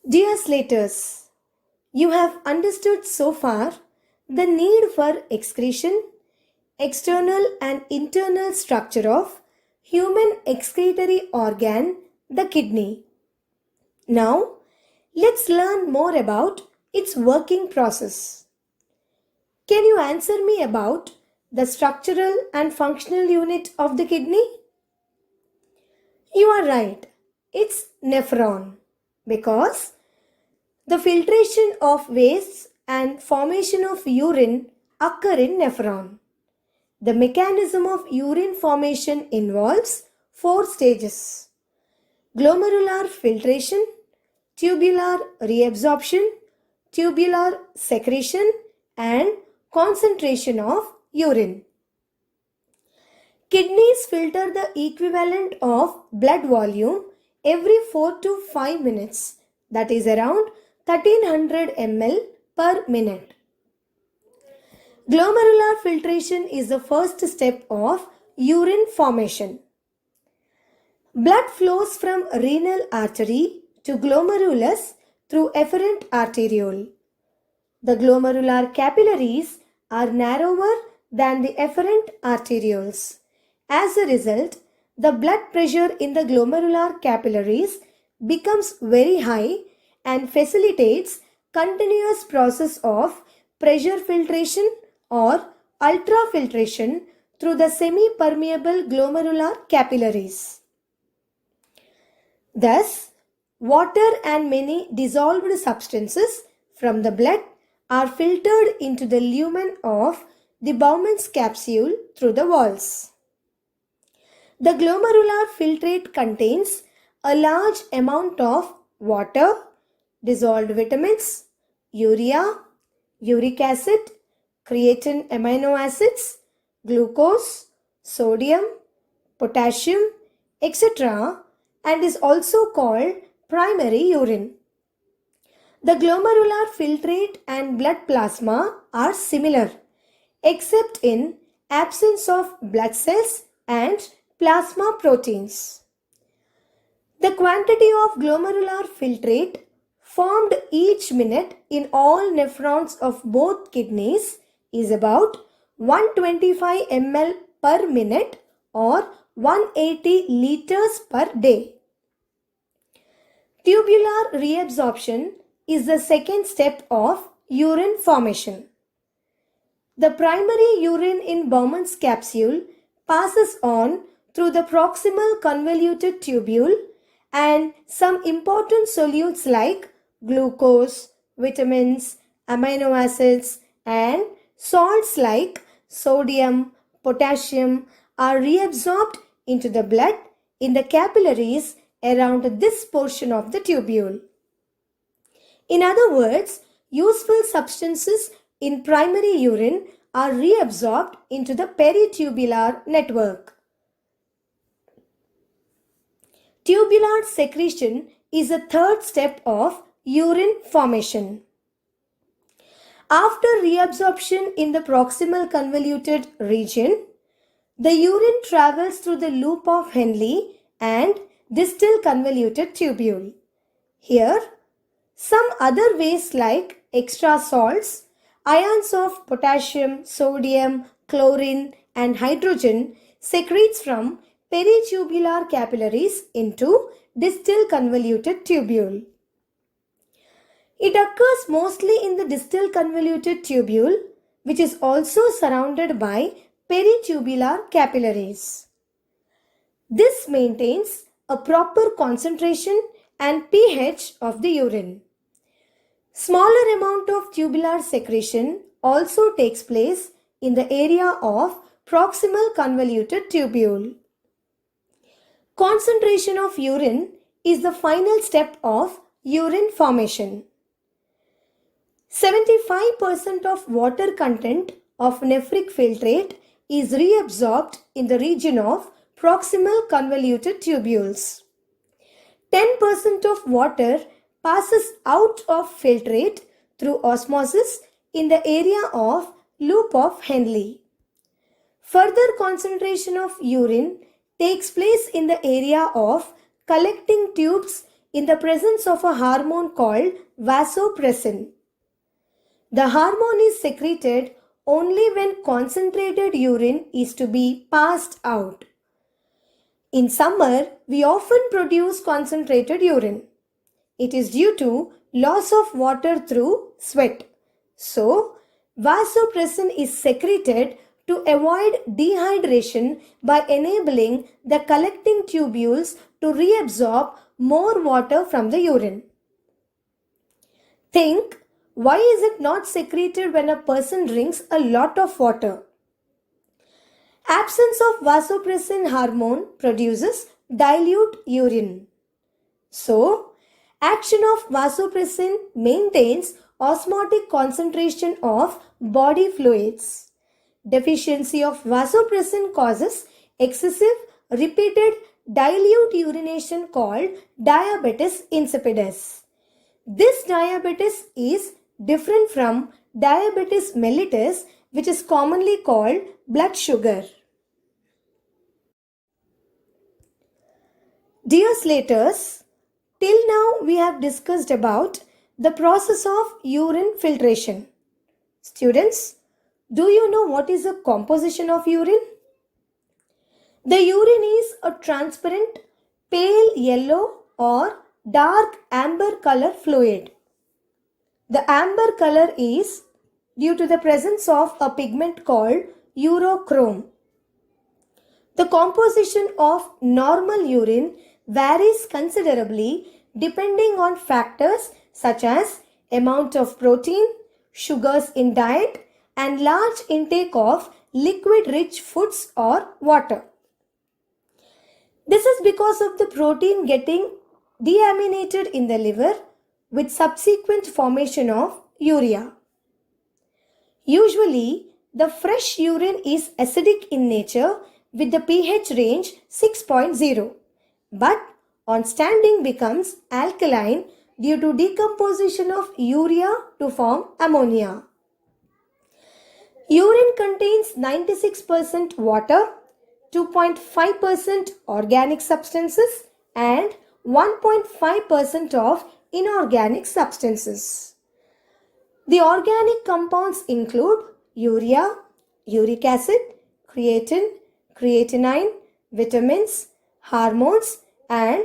Dear Slaters, you have understood so far the need for excretion, external and internal structure of human excretory organ, the kidney. Now, let's learn more about its working process. Can you answer me about the structural and functional unit of the kidney? You are right. It's nephron because the filtration of wastes and formation of urine occur in nephron. The mechanism of urine formation involves four stages: glomerular filtration, tubular reabsorption, tubular secretion, and concentration of urine. Kidneys filter the equivalent of blood volume every 4 to 5 minutes, that is around 1300 ml per minute. Glomerular filtration is the first step of urine formation. Blood flows from renal artery to glomerulus through efferent arteriole. The glomerular capillaries are narrower than the efferent arterioles. As a result, the blood pressure in the glomerular capillaries becomes very high and facilitates continuous process of pressure filtration or ultrafiltration through the semi-permeable glomerular capillaries. Thus, water and many dissolved substances from the blood are filtered into the lumen of the Bowman's capsule through the walls. The glomerular filtrate contains a large amount of water, dissolved vitamins, urea, uric acid, creatine amino acids, glucose, sodium, potassium, etc., and is also called primary urine. The glomerular filtrate and blood plasma are similar, except in absence of blood cells and plasma proteins. The quantity of glomerular filtrate formed each minute in all nephrons of both kidneys is about 125 ml per minute or 180 liters per day. Tubular reabsorption is the second step of urine formation. The primary urine in Bowman's capsule passes on through the proximal convoluted tubule and some important solutes like glucose, vitamins, amino acids, and salts like sodium, potassium are reabsorbed into the blood in the capillaries around this portion of the tubule. In other words, useful substances in primary urine are reabsorbed into the peritubular network. Tubular secretion is a third step of urine formation. After reabsorption in the proximal convoluted region, the urine travels through the loop of Henle and distal convoluted tubule. Here, some other wastes like extra salts, ions of potassium, sodium, chlorine, and hydrogen secretes from peritubular capillaries into distal convoluted tubule. It occurs mostly in the distal convoluted tubule, which is also surrounded by peritubular capillaries. This maintains a proper concentration and pH of the urine. Smaller amount of tubular secretion also takes place in the area of proximal convoluted tubule. Concentration of urine is the final step of urine formation. 75% of water content of nephric filtrate is reabsorbed in the region of proximal convoluted tubules. 10% of water passes out of filtrate through osmosis in the area of loop of Henle. Further concentration of urine takes place in the area of collecting tubes in the presence of a hormone called vasopressin. The hormone is secreted only when concentrated urine is to be passed out. In summer, we often produce concentrated urine. It is due to loss of water through sweat. So, vasopressin is secreted to avoid dehydration by enabling the collecting tubules to reabsorb more water from the urine. Think, why is it not secreted when a person drinks a lot of water? Absence of vasopressin hormone produces dilute urine. So, action of vasopressin maintains osmotic concentration of body fluids. Deficiency of vasopressin causes excessive repeated dilute urination called diabetes insipidus. This diabetes is different from diabetes mellitus, which is commonly called blood sugar. Dear Slaters, till now we have discussed about the process of urine filtration. Students, do you know what is the composition of urine? The urine is a transparent, pale yellow or dark amber color fluid. The amber color is due to the presence of a pigment called urochrome. The composition of normal urine varies considerably depending on factors such as amount of protein, sugars in diet, and large intake of liquid-rich foods or water. This is because of the protein getting deaminated in the liver with subsequent formation of urea. Usually, the fresh urine is acidic in nature with the pH range 6.0, but on standing becomes alkaline due to decomposition of urea to form ammonia. Urine contains 96% water, 2.5% organic substances, and 1.5% of inorganic substances. The organic compounds include urea, uric acid, creatine, creatinine, vitamins, hormones, and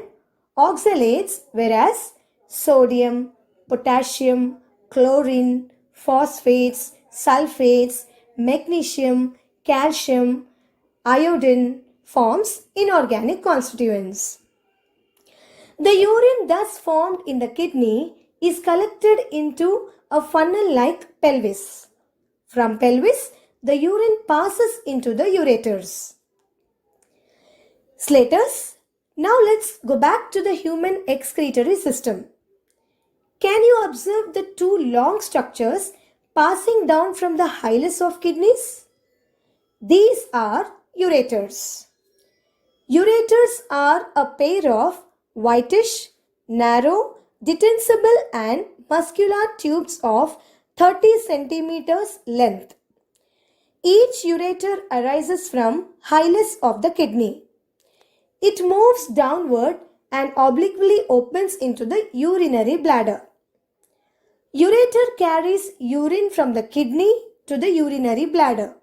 oxalates, whereas sodium, potassium, chlorine, phosphates, sulfates, magnesium, calcium, iodine forms inorganic constituents. The urine thus formed in the kidney is collected into a funnel-like pelvis. From pelvis, the urine passes into the ureters. Slaters, now let's go back to the human excretory system. Can you observe the two long structures passing down from the hilus of kidneys? These are ureters. Ureters are a pair of whitish, narrow, detensible and muscular tubes of 30 centimeters length. Each ureter arises from hilus of the kidney. It moves downward and obliquely opens into the urinary bladder. Ureter carries urine from the kidney to the urinary bladder.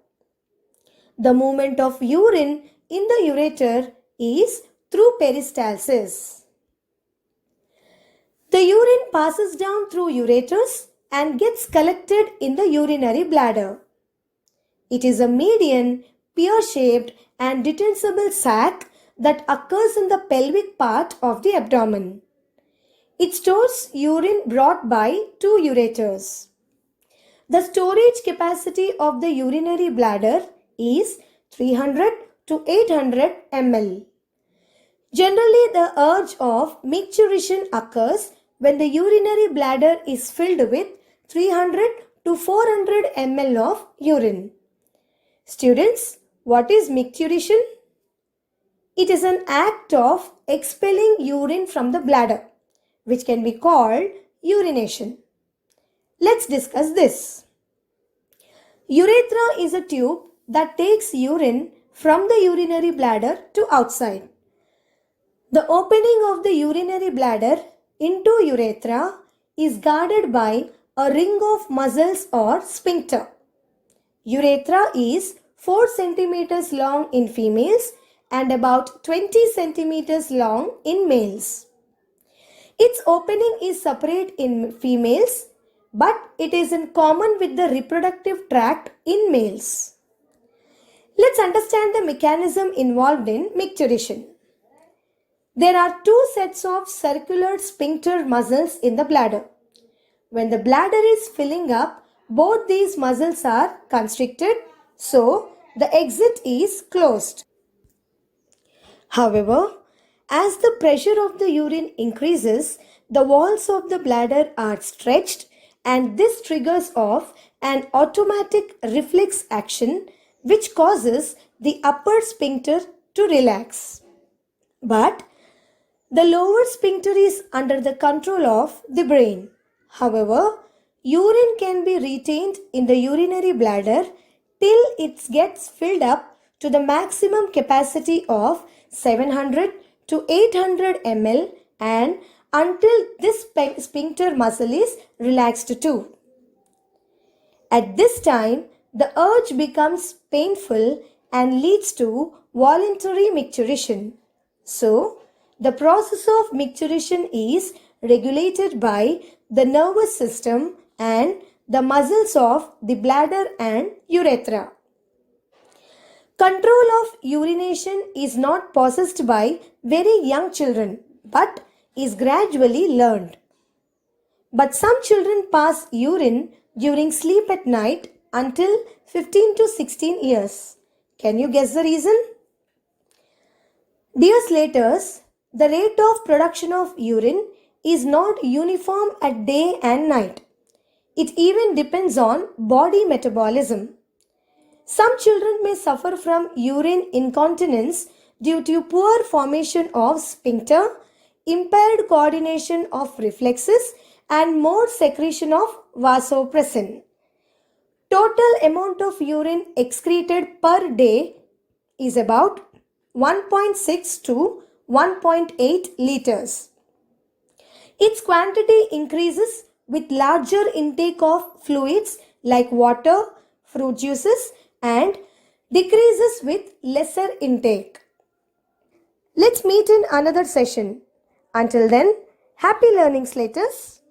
The movement of urine in the ureter is through peristalsis. The urine passes down through ureters and gets collected in the urinary bladder. It is a median, pear-shaped and detensible sac that occurs in the pelvic part of the abdomen. It stores urine brought by two ureters. The storage capacity of the urinary bladder is 300 to 800 ml. Generally, the urge of micturition occurs when the urinary bladder is filled with 300 to 400 ml of urine. Students, what is micturition? It is an act of expelling urine from the bladder, which can be called urination. Let's discuss this. Urethra is a tube that takes urine from the urinary bladder to outside. The opening of the urinary bladder into urethra is guarded by a ring of muscles or sphincter. Urethra is 4 centimeters long in females and about 20 centimeters long in males. Its opening is separate in females, but it is in common with the reproductive tract in males. Let's understand the mechanism involved in micturition. There are two sets of circular sphincter muscles in the bladder. When the bladder is filling up, both these muscles are constricted, so the exit is closed. However, as the pressure of the urine increases, the walls of the bladder are stretched, and this triggers off an automatic reflex action which causes the upper sphincter to relax. But the lower sphincter is under the control of the brain. However, urine can be retained in the urinary bladder till it gets filled up to the maximum capacity of 700 to 800 ml and until this sphincter muscle is relaxed too. At this time, the urge becomes painful and leads to voluntary micturition. So, the process of micturition is regulated by the nervous system and the muscles of the bladder and urethra. Control of urination is not possessed by very young children but is gradually learned. But some children pass urine during sleep at night until 15 to 16 years. Can you guess the reason? Dear slaters, the rate of production of urine is not uniform at day and night. It even depends on body metabolism. Some children may suffer from urine incontinence due to poor formation of sphincter, impaired coordination of reflexes, and more secretion of vasopressin. Total amount of urine excreted per day is about 1.6 to 1.8 liters. Its quantity increases with larger intake of fluids like water, fruit juices, and decreases with lesser intake. Let's meet in another session. Until then, happy learning, Slaters.